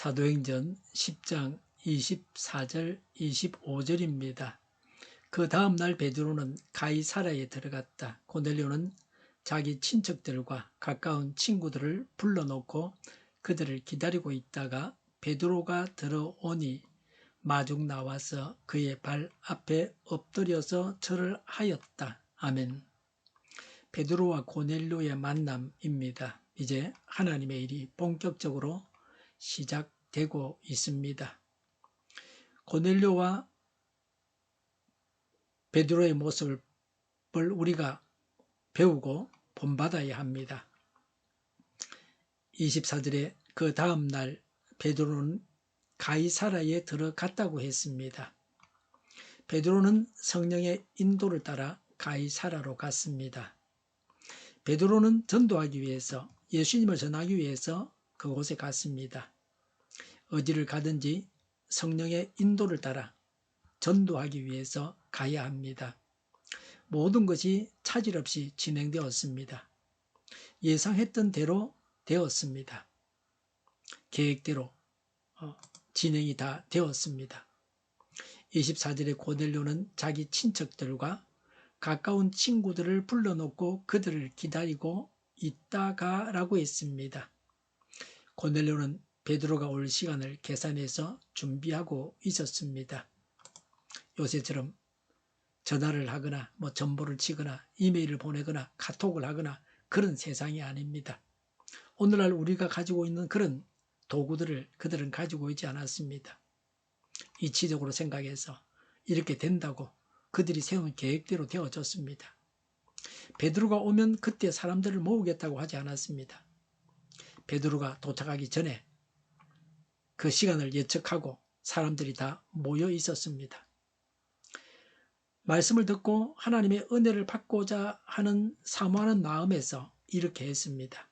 사도행전 10장 24절 25절입니다. 그 다음 날 베드로는 가이사랴에 들어갔다. 고넬료는 자기 친척들과 가까운 친구들을 불러놓고 그들을 기다리고 있다가 베드로가 들어오니 마중 나와서 그의 발 앞에 엎드려서 절을 하였다. 아멘. 베드로와 고넬료의 만남입니다. 이제 하나님의 일이 본격적으로 시작되고 있습니다. 고넬료와 베드로의 모습을 우리가 배우고 본받아야 합니다. 24절에 그 다음 날 베드로는 가이사랴에 들어갔다고 했습니다. 베드로는 성령의 인도를 따라 가이사랴로 갔습니다. 베드로는 전도하기 위해서, 예수님을 전하기 위해서 그곳에 갔습니다. 어디를 가든지 성령의 인도를 따라 전도하기 위해서 가야 합니다. 모든 것이 차질 없이 진행되었습니다. 예상했던 대로 되었습니다. 계획대로 진행이 다 되었습니다. 24절에 고넬료는 자기 친척들과 가까운 친구들을 불러놓고 그들을 기다리고 있다가 라고 했습니다. 고넬료는 베드로가 올 시간을 계산해서 준비하고 있었습니다. 요새처럼 전화를 하거나 전보를 치거나 이메일을 보내거나 카톡을 하거나 그런 세상이 아닙니다. 오늘날 우리가 가지고 있는 그런 도구들을 그들은 가지고 있지 않았습니다. 이치적으로 생각해서 이렇게 된다고 그들이 세운 계획대로 되어졌습니다. 베드로가 오면 그때 사람들을 모으겠다고 하지 않았습니다. 베드로가 도착하기 전에 그 시간을 예측하고 사람들이 다 모여 있었습니다. 말씀을 듣고 하나님의 은혜를 받고자 하는 사모하는 마음에서 이렇게 했습니다.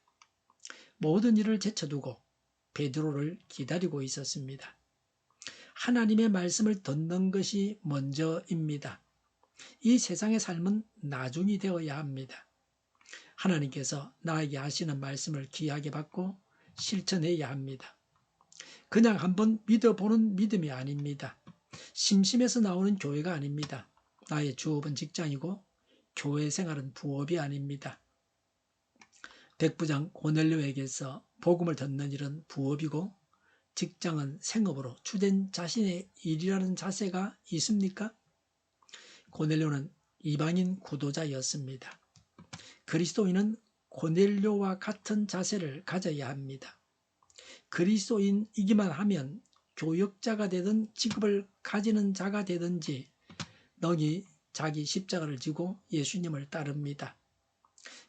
모든 일을 제쳐두고 베드로를 기다리고 있었습니다. 하나님의 말씀을 듣는 것이 먼저입니다. 이 세상의 삶은 나중이 되어야 합니다. 하나님께서 나에게 하시는 말씀을 귀하게 받고 실천해야 합니다. 그냥 한번 믿어보는 믿음이 아닙니다. 심심해서 나오는 교회가 아닙니다. 나의 주업은 직장이고 교회 생활은 부업이 아닙니다. 백부장 고넬료에게서 복음을 듣는 일은 부업이고 직장은 생업으로 주된 자신의 일이라는 자세가 있습니까? 고넬료는 이방인 구도자였습니다. 그리스도인은 고넬료와 같은 자세를 가져야 합니다. 그리스도인이기만 하면 교역자가 되든 직업을 가지는 자가 되든지 능히 자기 십자가를 지고 예수님을 따릅니다.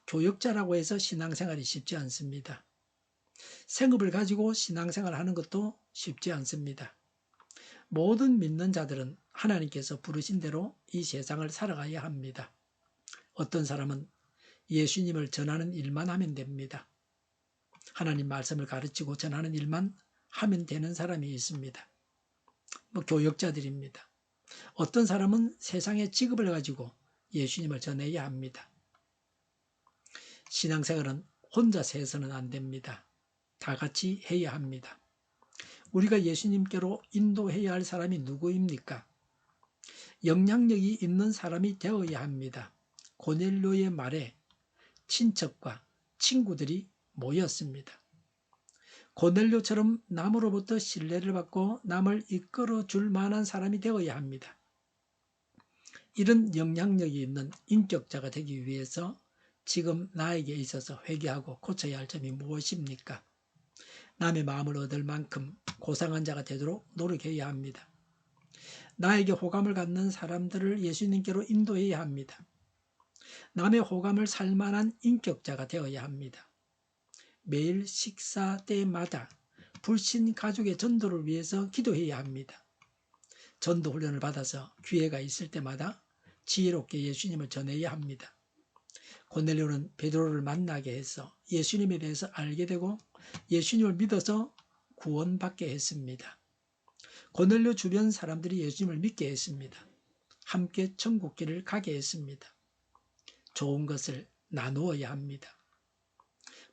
교역자라고 해서 신앙생활이 쉽지 않습니다. 생업을 가지고 신앙생활을 하는 것도 쉽지 않습니다. 모든 믿는 자들은 하나님께서 부르신 대로 이 세상을 살아가야 합니다. 어떤 사람은 예수님을 전하는 일만 하면 됩니다. 하나님 말씀을 가르치고 전하는 일만 하면 되는 사람이 있습니다. 교역자들입니다. 어떤 사람은 세상의 직업을 가지고 예수님을 전해야 합니다. 신앙생활은 혼자서 해서는 안 됩니다. 다 같이 해야 합니다. 우리가 예수님께로 인도해야 할 사람이 누구입니까? 영향력이 있는 사람이 되어야 합니다. 고넬료의 말에 친척과 친구들이 모였습니다. 고넬료처럼 남으로부터 신뢰를 받고 남을 이끌어 줄 만한 사람이 되어야 합니다. 이런 영향력이 있는 인격자가 되기 위해서 지금 나에게 있어서 회개하고 고쳐야 할 점이 무엇입니까? 남의 마음을 얻을 만큼 고상한 자가 되도록 노력해야 합니다. 나에게 호감을 갖는 사람들을 예수님께로 인도해야 합니다. 남의 호감을 살 만한 인격자가 되어야 합니다. 매일 식사 때마다 불신 가족의 전도를 위해서 기도해야 합니다. 전도 훈련을 받아서 기회가 있을 때마다 지혜롭게 예수님을 전해야 합니다. 고넬료는 베드로를 만나게 해서 예수님에 대해서 알게 되고 예수님을 믿어서 구원받게 했습니다. 고넬료 주변 사람들이 예수님을 믿게 했습니다. 함께 천국길을 가게 했습니다. 좋은 것을 나누어야 합니다.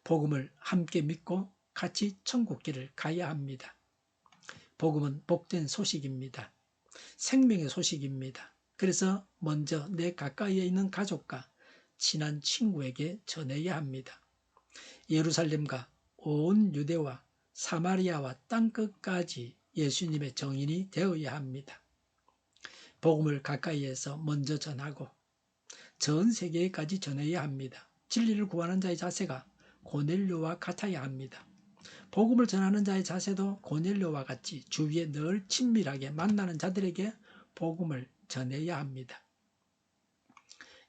복음을 함께 믿고 같이 천국길을 가야 합니다. 복음은 복된 소식입니다. 생명의 소식입니다. 그래서 먼저 내 가까이에 있는 가족과 친한 친구에게 전해야 합니다. 예루살렘과 온 유대와 사마리아와 땅끝까지 예수님의 정인이 되어야 합니다. 복음을 가까이에서 먼저 전하고 전 세계에까지 전해야 합니다. 진리를 구하는 자의 자세가 고넬료와 같아야 합니다. 복음을 전하는 자의 자세도 고넬료와 같이 주위에 늘 친밀하게 만나는 자들에게 복음을 전해야 합니다.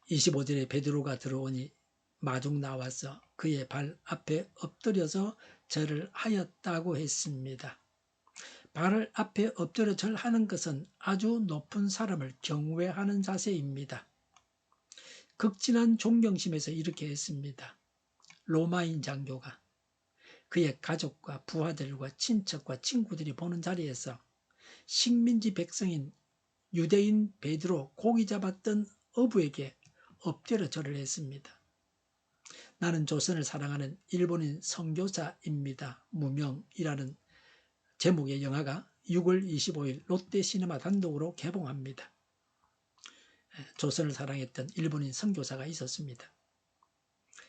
25절에 베드로가 들어오니 마중 나와서 그의 발 앞에 엎드려서 절을 하였다고 했습니다. 발 앞에 엎드려 절하는 것은 아주 높은 사람을 경외하는 자세입니다. 극진한 존경심에서 이렇게 했습니다. 로마인 장교가 그의 가족과 부하들과 친척과 친구들이 보는 자리에서 식민지 백성인 유대인 베드로 고기 잡았던 어부에게 엎드려 절을 했습니다. 나는 조선을 사랑하는 일본인 선교사입니다. 무명이라는 제목의 영화가 6월 25일 롯데시네마 단독으로 개봉합니다. 조선을 사랑했던 일본인 선교사가 있었습니다.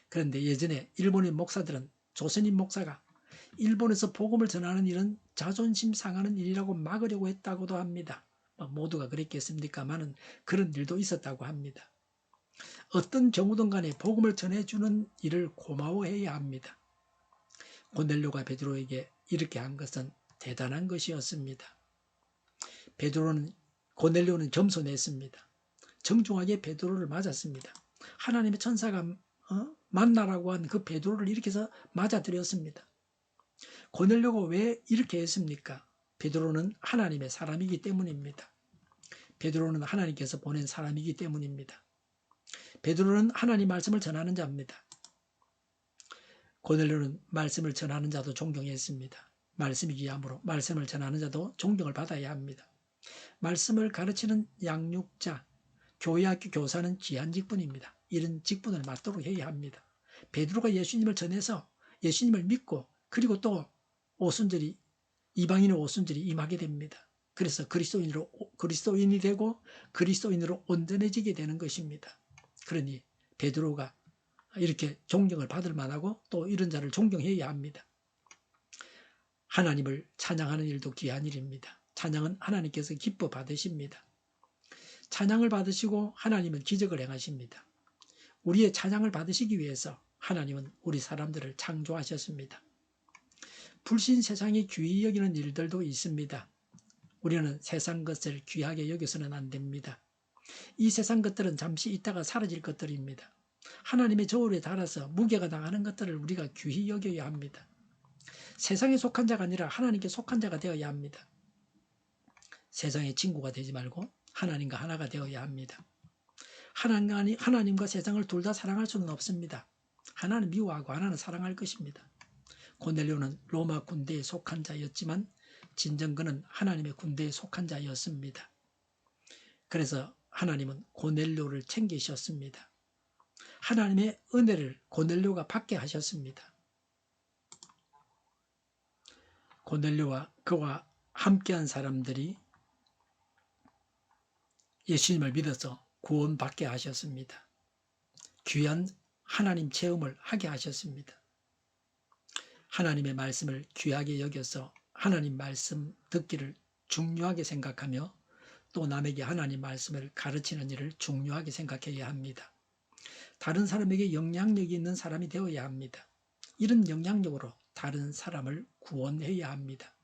그런데 예전에 일본인 목사들은 조선인 목사가 일본에서 복음을 전하는 일은 자존심 상하는 일이라고 막으려고 했다고도 합니다. 모두가 그랬겠습니까마는 그런 일도 있었다고 합니다. 어떤 경우든 간에 복음을 전해주는 일을 고마워해야 합니다. 고넬료가 베드로에게 이렇게 한 것은 대단한 것이었습니다. 고넬료는 겸손했습니다. 정중하게 베드로를 맞았습니다. 하나님의 천사가 만나라고 한 그 베드로를 이렇게 해서 맞아들였습니다. 고넬료가 왜 이렇게 했습니까? 베드로는 하나님의 사람이기 때문입니다. 베드로는 하나님께서 보낸 사람이기 때문입니다. 베드로는 하나님 말씀을 전하는 자입니다. 고넬료는 말씀을 전하는 자도 존경했습니다. 말씀이 귀하므로 말씀을 전하는 자도 존경을 받아야 합니다. 말씀을 가르치는 양육자, 교회학교 교사는 귀한 직분입니다. 이런 직분을 맡도록 해야 합니다. 베드로가 예수님을 전해서 예수님을 믿고 그리고 또 오순절이 이방인의 오순절이 임하게 됩니다. 그래서 그리스도인이 되고 그리스도인으로 온전해지게 되는 것입니다. 그러니 베드로가 이렇게 존경을 받을 만하고 또 이런 자를 존경해야 합니다. 하나님을 찬양하는 일도 귀한 일입니다. 찬양은 하나님께서 기뻐 받으십니다. 찬양을 받으시고 하나님은 기적을 행하십니다. 우리의 찬양을 받으시기 위해서 하나님은 우리 사람들을 창조하셨습니다. 불신 세상이 귀히 여기는 일들도 있습니다. 우리는 세상 것을 귀하게 여겨서는 안 됩니다. 이 세상 것들은 잠시 있다가 사라질 것들입니다. 하나님의 저울에 달아서 무게가 당하는 것들을 우리가 귀히 여겨야 합니다. 세상에 속한 자가 아니라 하나님께 속한 자가 되어야 합니다. 세상의 친구가 되지 말고 하나님과 하나가 되어야 합니다. 하나님과 세상을 둘 다 사랑할 수는 없습니다. 하나는 미워하고 하나는 사랑할 것입니다. 고넬료는 로마 군대에 속한 자였지만 진정 그는 하나님의 군대에 속한 자였습니다. 그래서 하나님은 고넬료를 챙기셨습니다. 하나님의 은혜를 고넬료가 받게 하셨습니다. 고넬료와 그와 함께한 사람들이 예수님을 믿어서 구원받게 하셨습니다. 귀한 하나님 체험을 하게 하셨습니다. 하나님의 말씀을 귀하게 여겨서 하나님 말씀 듣기를 중요하게 생각하며 또 남에게 하나님 말씀을 가르치는 일을 중요하게 생각해야 합니다. 다른 사람에게 영향력이 있는 사람이 되어야 합니다. 이런 영향력으로 다른 사람을 구원해야 합니다.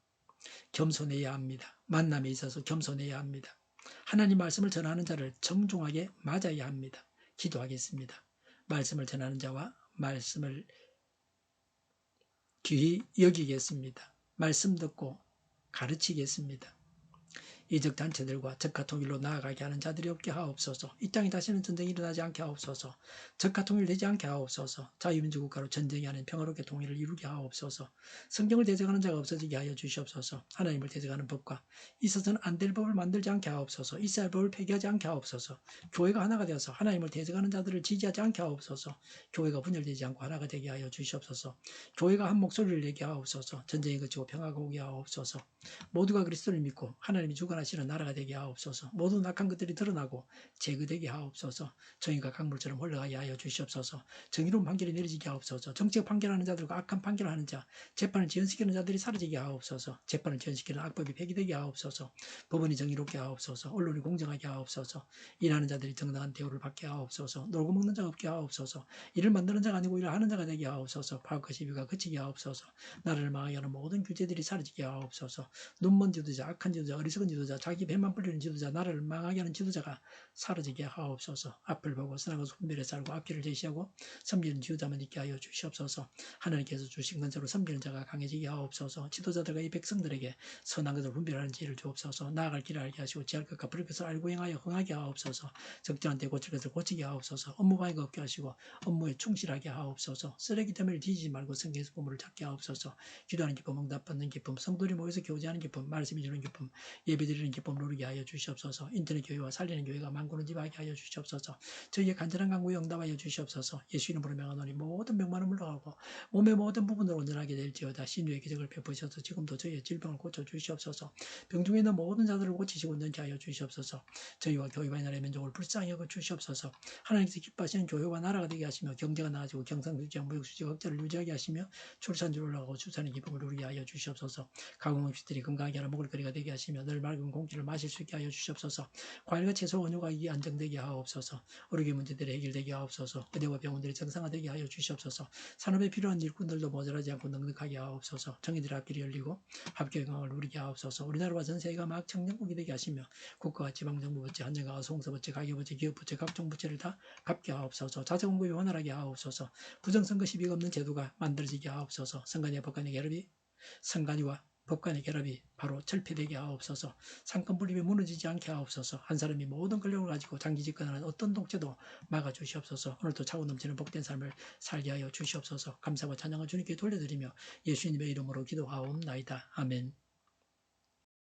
겸손해야 합니다. 만남에 있어서 겸손해야 합니다. 하나님 말씀을 전하는 자를 정중하게 맞아야 합니다. 기도하겠습니다. 말씀을 전하는 자와 말씀을 귀히 여기겠습니다. 말씀 듣고 가르치겠습니다. 이적 단체들과 적화 통일로 나아가게 하는 자들이 없게 하옵소서. 이 땅에 다시는 전쟁이 일어나지 않게 하옵소서. 적화 통일되지 않게 하옵소서. 자유민주국가로 전쟁이 아닌 평화롭게 통일을 이루게 하옵소서. 성경을 대적하는 자가 없어지게 하여 주시옵소서. 하나님을 대적하는 법과 있어서는 안 될 법을 만들지 않게 하옵소서. 이스라엘 법을 폐기하지 않게 하옵소서. 교회가 하나가 되어서 하나님을 대적하는 자들을 지지하지 않게 하옵소서. 교회가 분열되지 않고 하나가 되게 하여 주시옵소서. 교회가 한 목소리를 내게 하옵소서. 전쟁이 그치고 평화가 오게 하옵소서. 모두가 그리스도를 믿고 하나님이 주관하시는 나라가 되게 하옵소서. 모든 악한 것들이 드러나고 제거되게 하옵소서. 정의가 강물처럼 흘러가게 하여 주시옵소서. 정의로운 판결이 내려지게 하옵소서. 정책 판결하는 자들과 악한 판결하는 자, 재판을 지연시키는 자들이 사라지게 하옵소서. 재판을 지연시키는 악법이 폐기되게 하옵소서. 법원이 정의롭게 하옵소서. 언론이 공정하게 하옵소서. 일하는 자들이 정당한 대우를 받게 하옵소서. 놀고 먹는 자가 없게 하옵소서. 일을 만드는 자가 아니고 일을 하는 자가 되게 하옵소서. 파업과 시비가 그치게 하옵소서. 나라를 망하게 하는 모든 규제들이 사라지게 하옵소서. 눈먼 지도자, 악한 지도자, 어리석은 지도자, 자기 배만 불리는 지도자, 나라를 망하게 하는 지도자가 사라지게 하옵소서. 앞을 보고 선하고 분별에 살고 앞길을 제시하고 섬기는 지도자만 있게 하여 주시옵소서. 하나님께서 주신 건설로 섬기는 자가 강해지게 하옵소서. 지도자들과 이 백성들에게 선한 것을 분별하는 지혜를 주옵소서. 나아갈 길을 알게 하시고 지할 것과 부를 것을 알고 행하여 흥하게 하옵소서. 적절한 때 고칠 것을 고치게 하옵소서. 업무 방해가 없게 하시고 업무에 충실하게 하옵소서. 쓰레기 더미를 뒤지지 말고 성경에서 보물을 찾게 하옵소서. 기도하는 기쁨, 응답받는 기쁨, 성도들이 모여서 교제하는 기쁨, 말씀이 주는 기쁨, 예배드리는 기쁨 누리게 하여 주시옵소서. 인터넷 교회와 살리는 교회가 만군을 지배하게 하여 주시옵소서. 저희의 간절한 간구에 응답하여 주시옵소서. 예수 이름으로 명하노니 모든 병만은 물러가고 몸의 모든 부분으로 온전하게 될지어다. 신유의 기적을 베푸셔서 지금도 저희의 질병을 고쳐 주시옵소서. 병중에 있는 모든 자들을 고치시고 온전케 하여 주시옵소서. 저희와 교회와 나라의 민족을 불쌍히 여겨 주시옵소서. 하나님께서 기뻐하시는 교회와 나라가 되게 하시며 경제가 나아지고 경상수지와 무역수지가 억제를 유지하게 하시며 출산율 올라가고 출산의 기쁨을 누리게 하여 주시옵소서. 가공음식들이 건강하게 하라 먹을 거리가 되게 하시며 늘 맑은 공기를 마실 수 있게 하여 주시옵소서. 과일과 채소 원효가 이 안정되게 하옵소서. 의료계 문제들이 해결되게 하옵소서. 의대와 병원들이 정상화되게 하여 주시옵소서. 산업에 필요한 일꾼들도 모자라지 않고 넉넉하게 하옵소서. 정의들의 앞길이 열리고 합격의 강을 누리게 하옵소서. 우리나라와 전 세계가 막 청정국이 되게 하시며 국가와 지방정부 부채, 한정가와 송서부채, 가계부채, 기업부채, 각종 부채를 다 갚게 하옵소서. 자재공급이 원활하게 하옵소서. 부정선거 시비가 없는 제도가 만들어지게 하옵소서. 선관위와 법관의 결합이 선관위와 법관의 결합이 바로 철폐되게 하옵소서. 상권 분립이 무너지지 않게 하옵소서. 한 사람이 모든 권력을 가지고 장기 집권하는 어떤 독재도 막아주시옵소서. 오늘도 차고 넘치는 복된 삶을 살게 하여 주시옵소서. 감사와 찬양을 주님께 돌려드리며 예수님의 이름으로 기도하옵나이다. 아멘.